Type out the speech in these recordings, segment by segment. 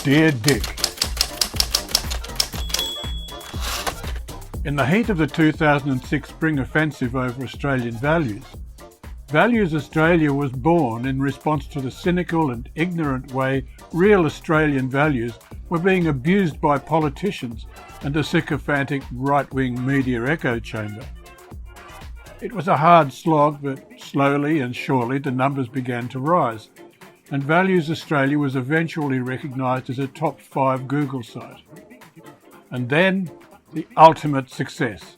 Dear Dick, in the heat of the 2006 spring offensive over Australian values, Values Australia was born in response to the cynical and ignorant way real Australian values were being abused by politicians and a sycophantic right-wing media echo chamber. It was a hard slog, but slowly and surely the numbers began to rise, and Values Australia was eventually recognised as a top 5 Google site. And then, the ultimate success.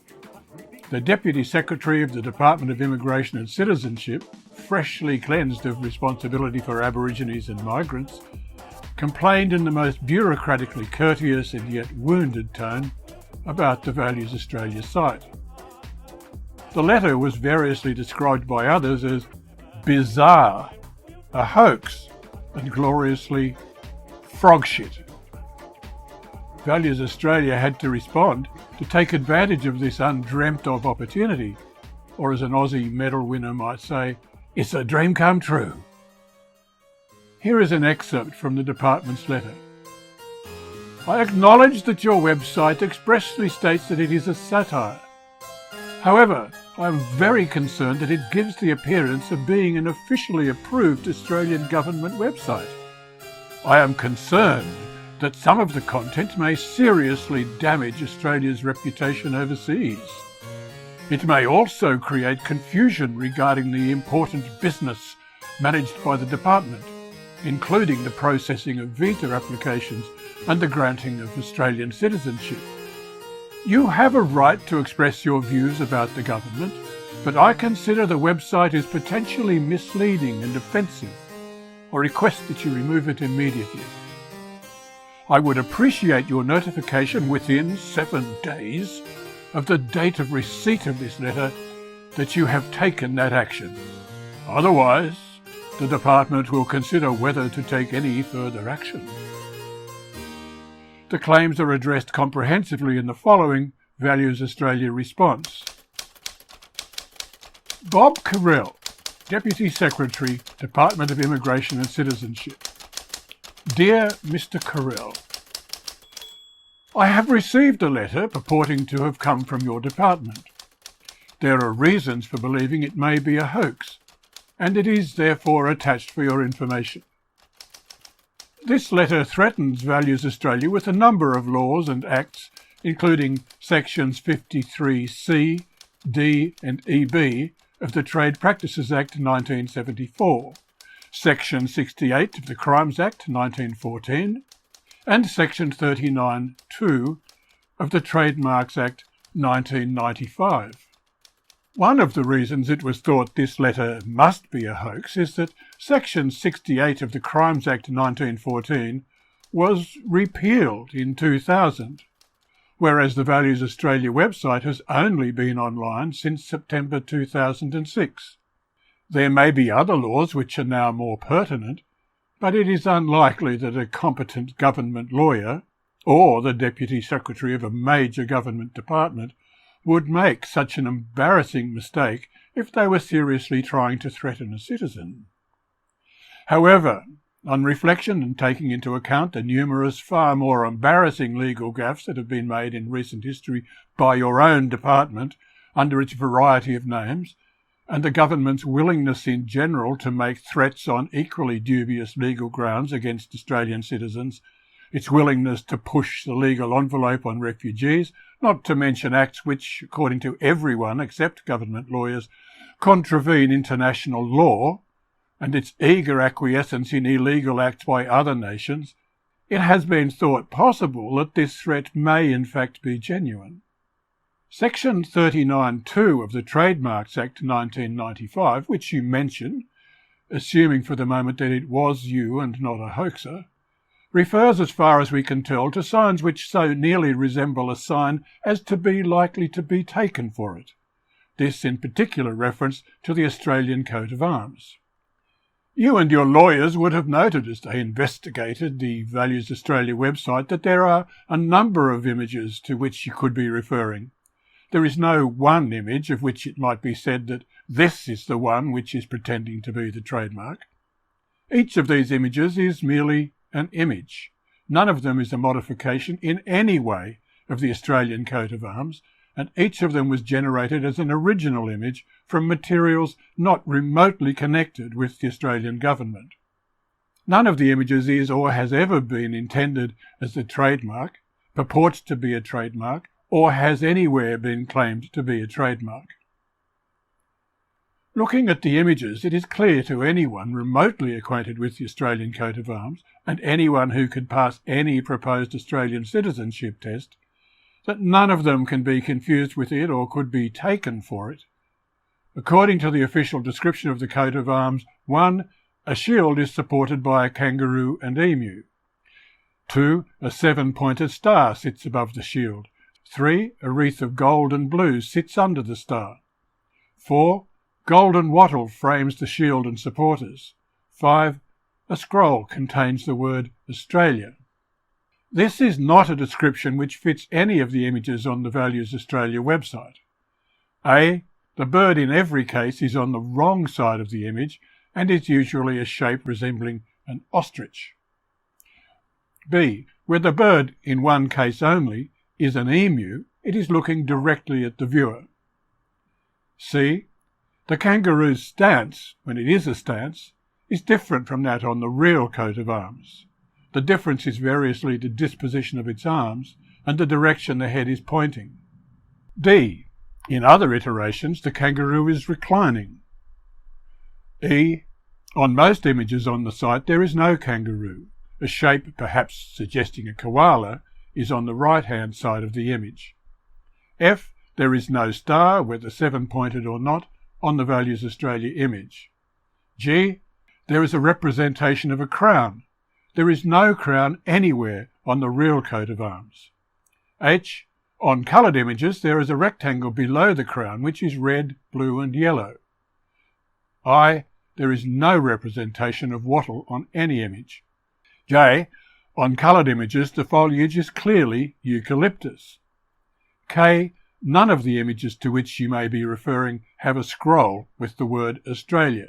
The Deputy Secretary of the Department of Immigration and Citizenship, freshly cleansed of responsibility for Aborigines and migrants, complained in the most bureaucratically courteous and yet wounded tone about the Values Australia site. The letter was variously described by others as bizarre, a hoax, and gloriously frog shit. Values Australia had to respond to take advantage of this undreamt of opportunity, or as an Aussie medal winner might say, it's a dream come true. Here is an excerpt from the department's letter. I acknowledge that your website expressly states that it is a satire. However, I am very concerned that it gives the appearance of being an officially approved Australian government website. I am concerned that some of the content may seriously damage Australia's reputation overseas. It may also create confusion regarding the important business managed by the department, including the processing of visa applications and the granting of Australian citizenship. You have a right to express your views about the government, but I consider the website is potentially misleading and offensive. I request that you remove it immediately. I would appreciate your notification within 7 days of the date of receipt of this letter that you have taken that action. Otherwise, the department will consider whether to take any further action. The claims are addressed comprehensively in the following Values Australia response. Bob Carell, Deputy Secretary, Department of Immigration and Citizenship. Dear Mr. Carell, I have received a letter purporting to have come from your department. There are reasons for believing it may be a hoax, and it is therefore attached for your information. This letter threatens Values Australia with a number of laws and acts, including sections 53C, D and EB of the Trade Practices Act 1974, Section 68 of the Crimes Act 1914, and Section 39(2) of the Trademarks Act 1995. One of the reasons it was thought this letter must be a hoax is that Section 68 of the Crimes Act 1914 was repealed in 2000, whereas the Values Australia website has only been online since September 2006. There may be other laws which are now more pertinent, but it is unlikely that a competent government lawyer or the Deputy Secretary of a major government department would make such an embarrassing mistake if they were seriously trying to threaten a citizen. However, on reflection and taking into account the numerous far more embarrassing legal gaffes that have been made in recent history by your own department under its variety of names, and the government's willingness in general to make threats on equally dubious legal grounds against Australian citizens, its willingness to push the legal envelope on refugees, not to mention acts which, according to everyone except government lawyers, contravene international law, and its eager acquiescence in illegal acts by other nations, it has been thought possible that this threat may in fact be genuine. Section 39(2) of the Trademarks Act 1995, which you mention, assuming for the moment that it was you and not a hoaxer, refers, as far as we can tell, to signs which so nearly resemble a sign as to be likely to be taken for it. This in particular reference to the Australian coat of arms. You and your lawyers would have noted as they investigated the Values Australia website that there are a number of images to which you could be referring. There is no one image of which it might be said that this is the one which is pretending to be the trademark. Each of these images is merely an image, None of them is a modification in any way of the Australian coat of arms, and each of them was generated as an original image from materials not remotely connected with the Australian government. None of the images is or has ever been intended as a trademark, purports to be a trademark, or has anywhere been claimed to be a trademark. Looking at the images, it is clear to anyone remotely acquainted with the Australian coat of arms, and anyone who could pass any proposed Australian citizenship test, that none of them can be confused with it or could be taken for it. According to the official description of the coat of arms, 1. A shield is supported by a kangaroo and emu. 2. A 7-pointed star sits above the shield. 3. A wreath of gold and blue sits under the star. 4. Golden wattle frames the shield and supporters. 5. A scroll contains the word Australia. This is not a description which fits any of the images on the Values Australia website. A. The bird in every case is on the wrong side of the image and is usually a shape resembling an ostrich. B. Where the bird, in one case only, is an emu, it is looking directly at the viewer. C. The kangaroo's stance, when it is a stance, is different from that on the real coat of arms. The difference is variously the disposition of its arms and the direction the head is pointing. D. In other iterations, the kangaroo is reclining. E. On most images on the site, there is no kangaroo. A shape, perhaps suggesting a koala, is on the right-hand side of the image. F. There is no star, whether 7-pointed or not, on the Values Australia image. G. There is a representation of a crown. There is no crown anywhere on the real coat of arms. H. On coloured images, there is a rectangle below the crown, which is red, blue and yellow. I. There is no representation of wattle on any image. J. On coloured images, the foliage is clearly eucalyptus. K. None of the images to which you may be referring have a scroll with the word Australia.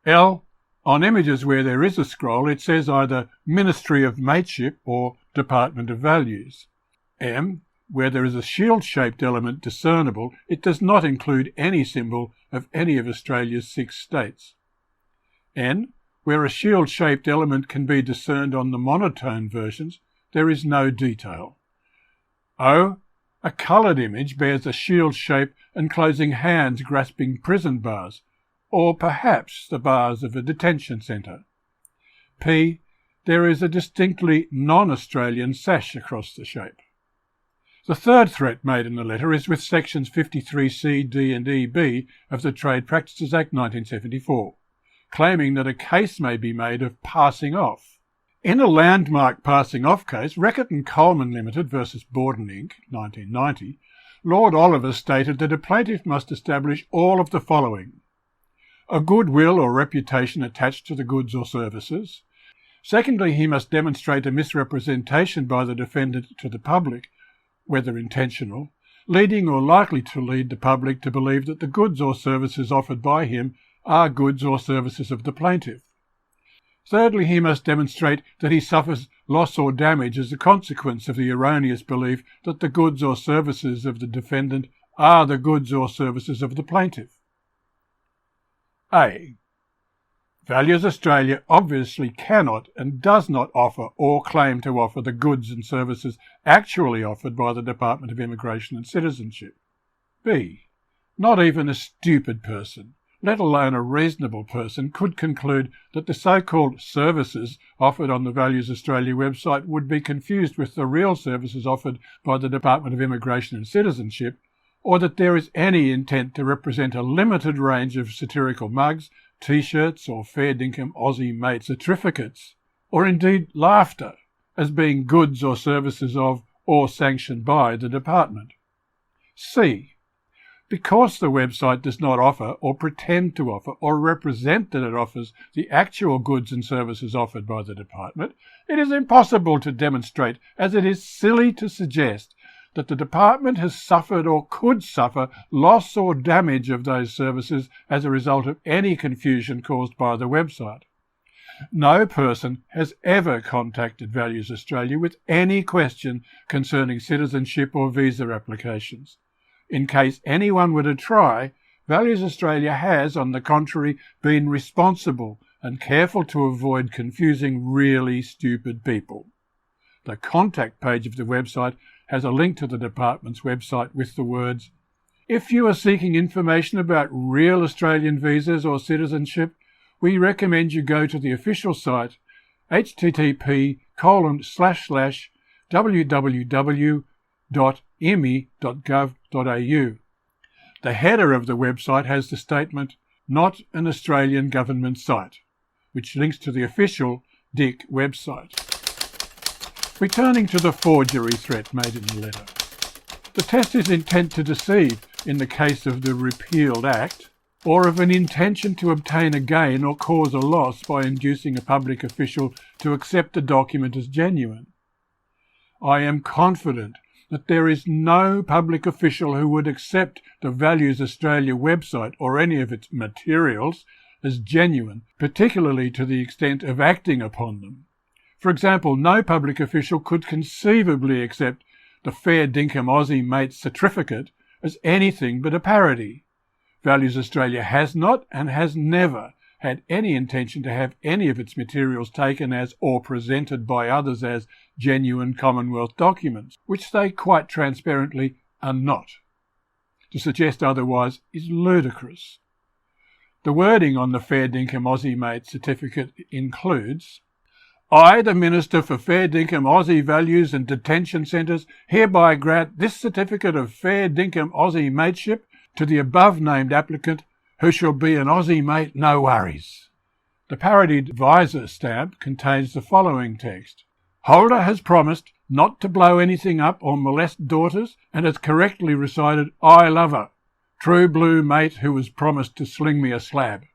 L. On images where there is a scroll, it says either Ministry of Mateship or Department of Values. M. Where there is a shield-shaped element discernible, it does not include any symbol of any of Australia's 6 states. N. Where a shield-shaped element can be discerned on the monotone versions, there is no detail. O. A coloured image bears a shield shape enclosing hands grasping prison bars, or perhaps the bars of a detention centre. P. There is a distinctly non-Australian sash across the shape. The third threat made in the letter is with sections 53C, D and EB of the Trade Practices Act 1974, claiming that a case may be made of passing off. In a landmark passing off case, Reckitt and Coleman Limited versus Borden Inc. 1990, Lord Oliver stated that a plaintiff must establish all of the following: a goodwill or reputation attached to the goods or services. Secondly, he must demonstrate a misrepresentation by the defendant to the public, whether intentional, leading or likely to lead the public to believe that the goods or services offered by him are goods or services of the plaintiff. Thirdly, he must demonstrate that he suffers loss or damage as a consequence of the erroneous belief that the goods or services of the defendant are the goods or services of the plaintiff. A. Values Australia obviously cannot and does not offer or claim to offer the goods and services actually offered by the Department of Immigration and Citizenship. B. Not even a stupid person, let alone a reasonable person, could conclude that the so-called services offered on the Values Australia website would be confused with the real services offered by the Department of Immigration and Citizenship, or that there is any intent to represent a limited range of satirical mugs, T-shirts or fair dinkum Aussie mate certificates, or indeed laughter, as being goods or services of or sanctioned by the department. C. Because the website does not offer or pretend to offer or represent that it offers the actual goods and services offered by the department, it is impossible to demonstrate, as it is silly to suggest, that the department has suffered or could suffer loss or damage of those services as a result of any confusion caused by the website. No person has ever contacted Values Australia with any question concerning citizenship or visa applications. In case anyone were to try, Values Australia has, on the contrary, been responsible and careful to avoid confusing really stupid people. The contact page of the website has a link to the department's website with the words, "If you are seeking information about real Australian visas or citizenship, we recommend you go to the official site http://www.imi.gov.au. The header of the website has the statement, "Not an Australian government site," which links to the official DIC website. Returning to the forgery threat made in the letter. The test is intent to deceive in the case of the repealed Act, or of an intention to obtain a gain or cause a loss by inducing a public official to accept a document as genuine. I am confident that there is no public official who would accept the Values Australia website or any of its materials as genuine, particularly to the extent of acting upon them. For example, no public official could conceivably accept the Fair Dinkum Aussie Mates certificate as anything but a parody. Values Australia has not and has never had any intention to have any of its materials taken as or presented by others as genuine Commonwealth documents, which they quite transparently are not. To suggest otherwise is ludicrous. The wording on the Fair Dinkum Aussie Mates certificate includes, "I, the Minister for Fair Dinkum Aussie Values and Detention Centres, hereby grant this certificate of Fair Dinkum Aussie Mateship to the above-named applicant, who shall be an Aussie mate, no worries." The parodied visor stamp contains the following text. "Holder has promised not to blow anything up or molest daughters and has correctly recited, 'I love her. True blue mate who was promised to sling me a slab.'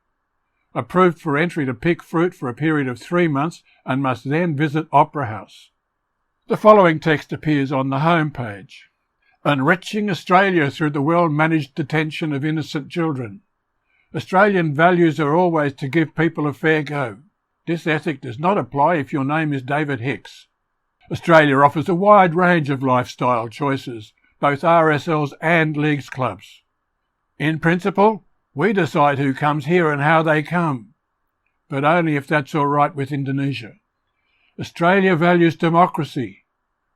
Approved for entry to pick fruit for a period of 3 months and must then visit Opera House." The following text appears on the home page. "Enriching Australia through the well-managed detention of innocent children. Australian values are always to give people a fair go. This ethic does not apply if your name is David Hicks. Australia offers a wide range of lifestyle choices, both RSLs and leagues clubs. In principle, we decide who comes here and how they come, but only if that's all right with Indonesia. Australia values democracy.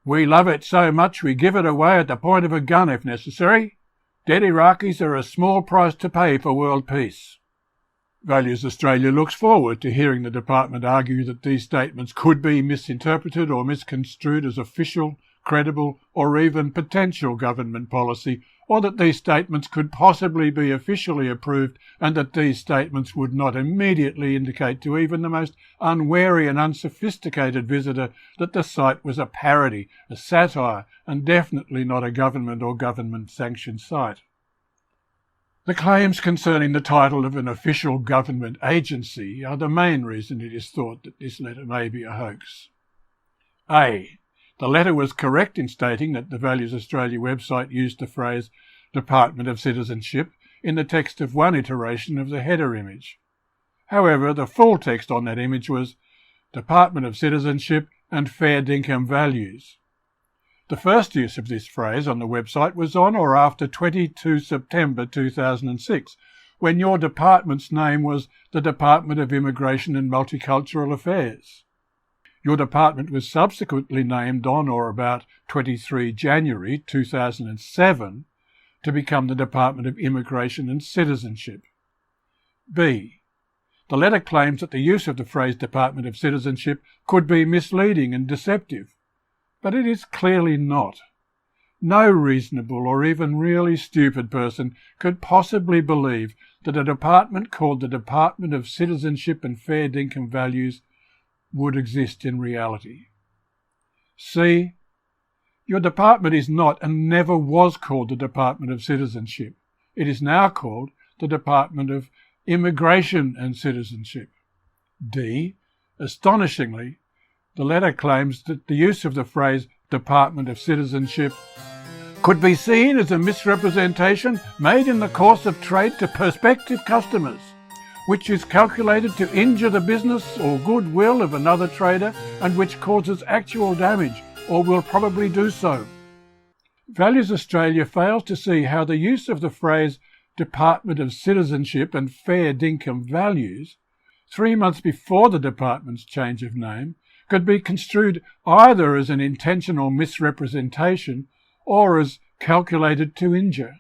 We love it so much we give it away at the point of a gun if necessary. Dead Iraqis are a small price to pay for world peace." Values Australia looks forward to hearing the department argue that these statements could be misinterpreted or misconstrued as official, credible, or even potential government policy, or that these statements could possibly be officially approved and that these statements would not immediately indicate to even the most unwary and unsophisticated visitor that the site was a parody, a satire, and definitely not a government or government-sanctioned site. The claims concerning the title of an official government agency are the main reason it is thought that this letter may be a hoax. A. The letter was correct in stating that the Values Australia website used the phrase Department of Citizenship in the text of one iteration of the header image. However, the full text on that image was Department of Citizenship and Fair Dinkum Values. The first use of this phrase on the website was on or after 22 September 2006, when your department's name was the Department of Immigration and Multicultural Affairs. Your department was subsequently named on or about 23 January 2007 to become the Department of Immigration and Citizenship. B. The letter claims that the use of the phrase Department of Citizenship could be misleading and deceptive, but it is clearly not. No reasonable or even really stupid person could possibly believe that a department called the Department of Citizenship and Fair Dinkum Values would exist in reality. C. Your department is not and never was called the Department of Citizenship. It is now called the Department of Immigration and Citizenship. D. Astonishingly, the letter claims that the use of the phrase Department of Citizenship could be seen as a misrepresentation made in the course of trade to prospective customers. which is calculated to injure the business or goodwill of another trader and which causes actual damage or will probably do so. Values Australia fails to see how the use of the phrase Department of Citizenship and Fair Dinkum Values 3 months before the department's change of name could be construed either as an intentional misrepresentation or as calculated to injure.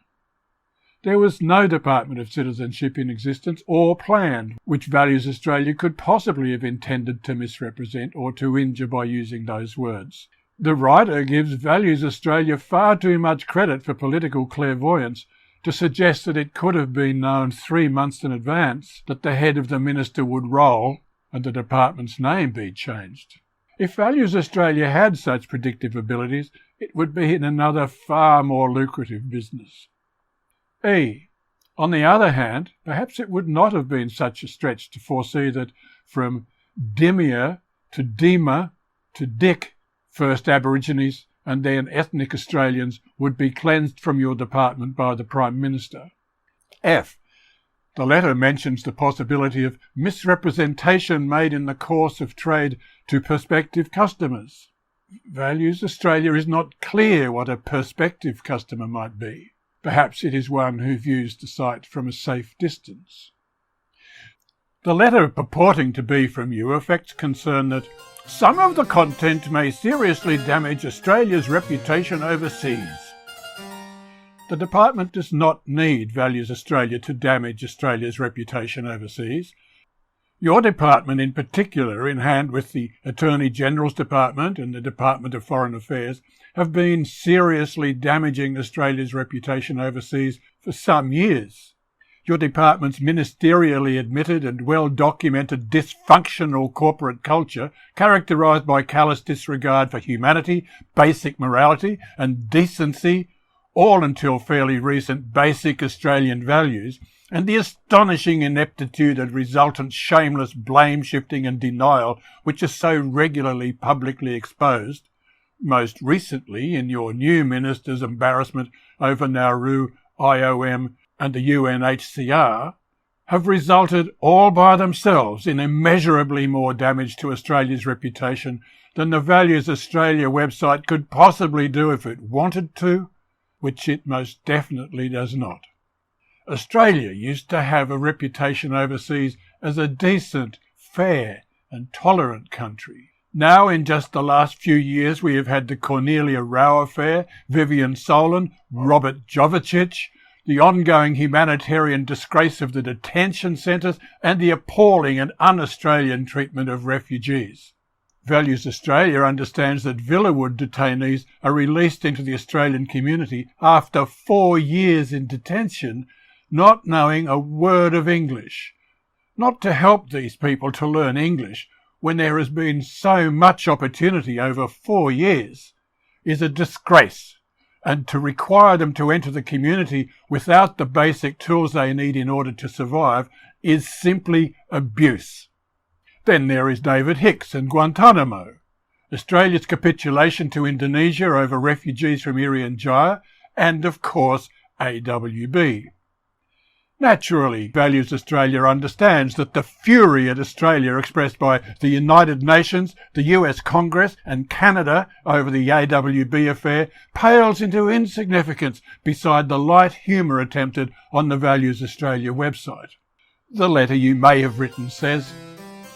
There was no Department of Citizenship in existence or planned which Values Australia could possibly have intended to misrepresent or to injure by using those words. The writer gives Values Australia far too much credit for political clairvoyance to suggest that it could have been known 3 months in advance that the head of the minister would roll and the department's name be changed. If Values Australia had such predictive abilities, it would be in another far more lucrative business. On the other hand, perhaps it would not have been such a stretch to foresee that from Dimia to Dima to Dick, first Aborigines and then ethnic Australians would be cleansed from your department by the Prime Minister. The letter mentions the possibility of misrepresentation made in the course of trade to prospective customers. Values Australia is not clear what a prospective customer might be. Perhaps it is one who views the site from a safe distance. The letter purporting to be from you affects concern that some of the content may seriously damage Australia's reputation overseas. The department does not need Values Australia to damage Australia's reputation overseas. Your department in particular, in hand with the Attorney General's Department and the Department of Foreign Affairs, have been seriously damaging Australia's reputation overseas for some years. Your department's ministerially admitted and well-documented dysfunctional corporate culture, characterised by callous disregard for humanity, basic morality and decency, all until fairly recent basic Australian values, and the astonishing ineptitude and resultant shameless blame-shifting and denial which are so regularly publicly exposed, most recently in your new minister's embarrassment over Nauru, IOM and the UNHCR, have resulted all by themselves in immeasurably more damage to Australia's reputation than the Values Australia website could possibly do if it wanted to, which it most definitely does not. Australia used to have a reputation overseas as a decent, fair and tolerant country. Now, in just the last few years, we have had the Cornelia Rao affair, Vivian Solon, Robert Jovicic, the ongoing humanitarian disgrace of the detention centres, and the appalling and un-Australian treatment of refugees. Values Australia understands that Villawood detainees are released into the Australian community after 4 years in detention, not knowing a word of English. Not to help these people to learn English when there has been so much opportunity over 4 years is a disgrace, and to require them to enter the community without the basic tools they need in order to survive is simply abuse. Then there is David Hicks and Guantanamo, Australia's capitulation to Indonesia over refugees from Irian Jaya, and of course AWB. Naturally, Values Australia understands that the fury at Australia expressed by the United Nations, the US Congress and Canada over the AWB affair pales into insignificance beside the light humour attempted on the Values Australia website. The letter you may have written says,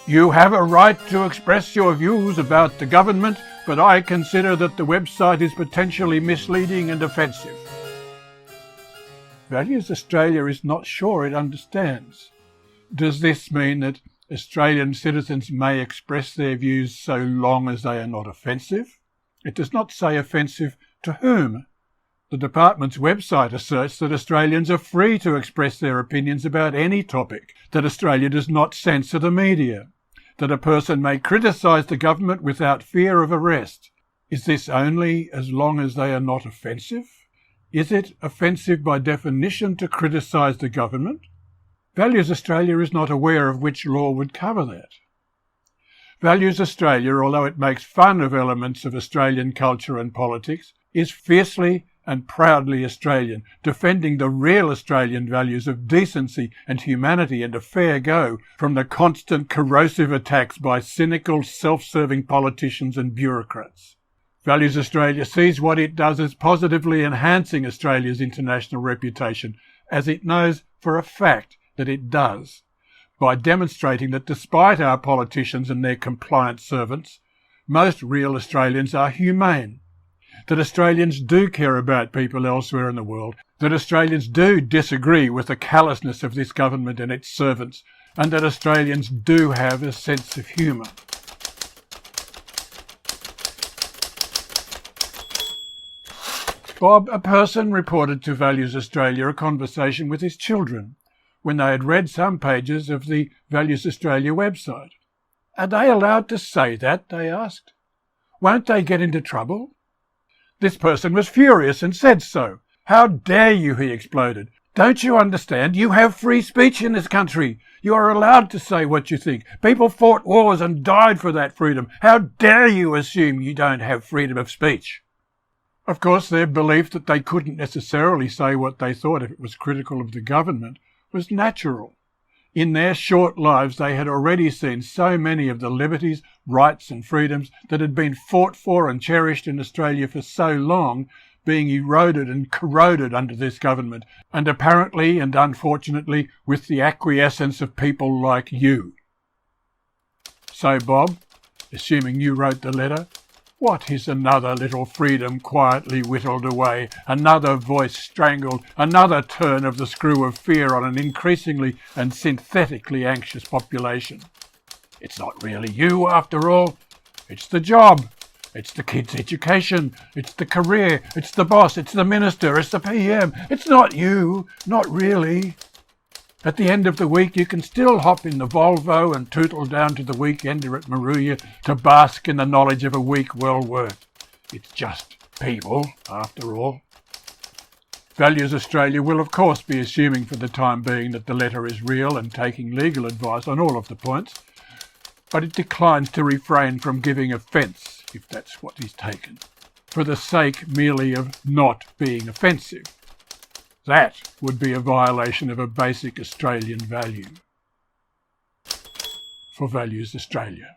"You have a right to express your views about the government, but I consider that the website is potentially misleading and offensive." Values Australia is not sure it understands. Does this mean that Australian citizens may express their views so long as they are not offensive? It does not say offensive to whom. The department's website asserts that Australians are free to express their opinions about any topic, that Australia does not censor the media, that a person may criticise the government without fear of arrest. Is this only as long as they are not offensive? Is it offensive by definition to criticise the government? Values Australia is not aware of which law would cover that. Values Australia, although it makes fun of elements of Australian culture and politics, is fiercely and proudly Australian, defending the real Australian values of decency and humanity and a fair go from the constant corrosive attacks by cynical, self-serving politicians and bureaucrats. Values Australia sees what it does as positively enhancing Australia's international reputation, as it knows for a fact that it does, by demonstrating that despite our politicians and their compliant servants, most real Australians are humane, that Australians do care about people elsewhere in the world, that Australians do disagree with the callousness of this government and its servants, and that Australians do have a sense of humour. Bob, a person, reported to Values Australia a conversation with his children when they had read some pages of the Values Australia website. "Are they allowed to say that?" they asked. "Won't they get into trouble?" This person was furious and said so. "How dare you?" he exploded. "Don't you understand? You have free speech in this country. You are allowed to say what you think. People fought wars and died for that freedom. How dare you assume you don't have freedom of speech?" Of course, their belief that they couldn't necessarily say what they thought if it was critical of the government was natural. In their short lives, they had already seen so many of the liberties, rights and freedoms that had been fought for and cherished in Australia for so long being eroded and corroded under this government, and apparently and unfortunately with the acquiescence of people like you. So, Bob, assuming you wrote the letter, what is another little freedom quietly whittled away, another voice strangled, another turn of the screw of fear on an increasingly and synthetically anxious population? It's not really you, after all. It's the job. It's the kid's education. It's the career. It's the boss. It's the minister. It's the PM. It's not you. Not really. At the end of the week, you can still hop in the Volvo and tootle down to the weekender at Moruya to bask in the knowledge of a week well worked. It's just people, after all. Values Australia will of course be assuming for the time being that the letter is real and taking legal advice on all of the points, but it declines to refrain from giving offence, if that's what is taken, for the sake merely of not being offensive. That would be a violation of a basic Australian value. For Values Australia.